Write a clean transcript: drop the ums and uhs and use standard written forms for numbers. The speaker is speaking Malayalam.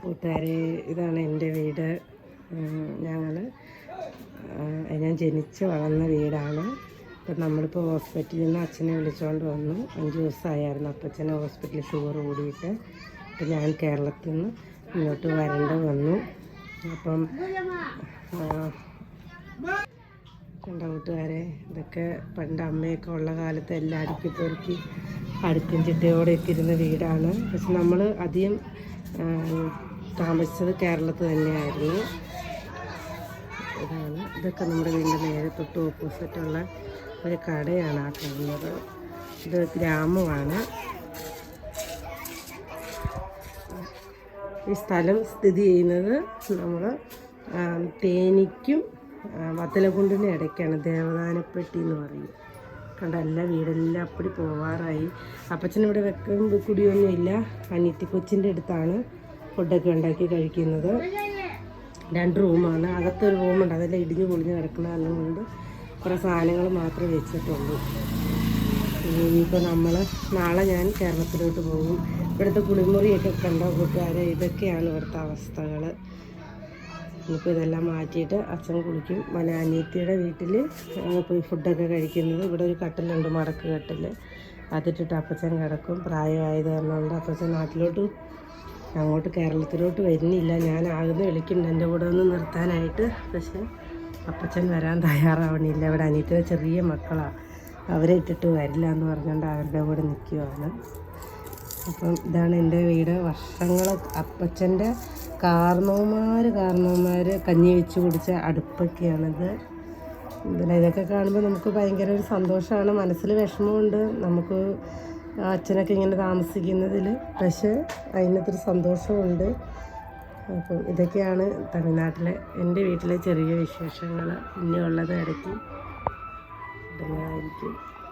കൂട്ടുകാരെ, ഇതാണ് എൻ്റെ വീട്. ഞാൻ ജനിച്ച് വളർന്ന വീടാണ്. ഇപ്പം നമ്മളിപ്പോൾ ഹോസ്പിറ്റലിൽ നിന്ന് അച്ഛനെ വിളിച്ചുകൊണ്ട് വന്നു. 5 ദിവസമായിരുന്നു അപ്പച്ചനെ ഹോസ്പിറ്റലിൽ ഷുഗർ കൂടിയിട്ട്. അപ്പം ഞാൻ കേരളത്തിൽ നിന്ന് ഇങ്ങോട്ട് വരേണ്ടി വന്നു. അപ്പം കണ്ട കൂട്ടുകാരെ, ഇതൊക്കെ പണ്ട് അമ്മയൊക്കെ ഉള്ള കാലത്ത് എല്ലാം അടുക്കി പെറുക്കി അടുക്കും ചിട്ടയോടെയൊക്കെ ഇരുന്ന വീടാണ്. പക്ഷെ നമ്മൾ അധികം താമസിച്ചത് കേരളത്തിൽ തന്നെയായിരുന്നു. ഇതൊക്കെ നമ്മുടെ വീടിൻ്റെ നേരെ തൊട്ട് ഓപ്പോസിറ്റുള്ള ഒരു കടയാണ് ആ കാണുന്നത്. ഇത് ഗ്രാമമാണ്. ഈ സ്ഥലം സ്ഥിതി ചെയ്യുന്നത് നമ്മൾ തേനിക്കും വത്തലകുണ്ടിനും ഇടയ്ക്കാണ്. ദേവദാനപ്പെട്ടി എന്ന് പറയും. കണ്ട എല്ലാ വീടെല്ലാം അപ്പടി പോവാറായി. അപ്പച്ചനിവിടെ വെക്കുമ്പോൾ കുടിയൊന്നുമില്ല. അനിയത്തി കൊച്ചിൻ്റെ അടുത്താണ് ഫുഡൊക്കെ ഉണ്ടാക്കി കഴിക്കുന്നത്. 2 റൂമാണ്. അകത്തൊരു റൂമുണ്ട്, അതെല്ലാം ഇടിഞ്ഞു പൊളിഞ്ഞ് കിടക്കുന്ന കാരണം കൊണ്ട് കുറേ സാധനങ്ങൾ മാത്രമേ വെച്ചിട്ടുള്ളൂ. ഇനിയിപ്പോൾ നാളെ ഞാൻ കേരളത്തിലോട്ട് പോകും. ഇവിടുത്തെ കുളിമുറിയൊക്കെ കണ്ടോ കൂട്ടുകാരെ, ഇതൊക്കെയാണ് ഇവിടുത്തെ അവസ്ഥകൾ. ഇനിയിപ്പോൾ ഇതെല്ലാം മാറ്റിയിട്ട് അച്ഛൻ കുളിക്കും. അനിയത്തിയുടെ വീട്ടിൽ പോയി ഫുഡൊക്കെ കഴിക്കുന്നത്. ഇവിടെ ഒരു കട്ടിലുണ്ട്, മടക്ക് കട്ടിൽ. അതിട്ടിട്ട് അപ്പച്ചൻ കിടക്കും. പ്രായമായത് കാരണം കൊണ്ട് അപ്പച്ചൻ അങ്ങോട്ട് കേരളത്തിലോട്ട് വരുന്നില്ല. ഞാൻ ആകുന്ന വിളിക്കുന്നുണ്ട് എൻ്റെ കൂടെ ഒന്ന് നിർത്താനായിട്ട്. പക്ഷേ അപ്പച്ചൻ വരാൻ തയ്യാറാവണില്ല. ഇവിടെ അനിയത്തിയുടെ ചെറിയ മക്കളാണ്, അവരെ ഇട്ടിട്ട് വരില്ല എന്ന് പറഞ്ഞുകൊണ്ട് അവരുടെ കൂടെ നിൽക്കുവാണ്. അപ്പം ഇതാണ് എൻ്റെ വീട്. വർഷങ്ങൾ അപ്പച്ചൻ്റെ കാരണവന്മാർ കഞ്ഞി വെച്ച് കുടിച്ച അടുപ്പൊക്കെയാണിത്. ഇതൊക്കെ കാണുമ്പോൾ നമുക്ക് ഭയങ്കര ഒരു സന്തോഷമാണ്. മനസ്സിൽ വിഷമമുണ്ട് നമുക്ക് അച്ഛനൊക്കെ ഇങ്ങനെ താമസിക്കുന്നതിൽ. പക്ഷേ അതിനകത്തൊരു സന്തോഷമുണ്ട്. അപ്പം ഇതൊക്കെയാണ് തമിഴ്നാട്ടിലെ എൻ്റെ വീട്ടിലെ ചെറിയ വിശേഷങ്ങൾ. ഇനിയുള്ളത് ഇടയ്ക്ക് ഇടുന്നതായിരിക്കും.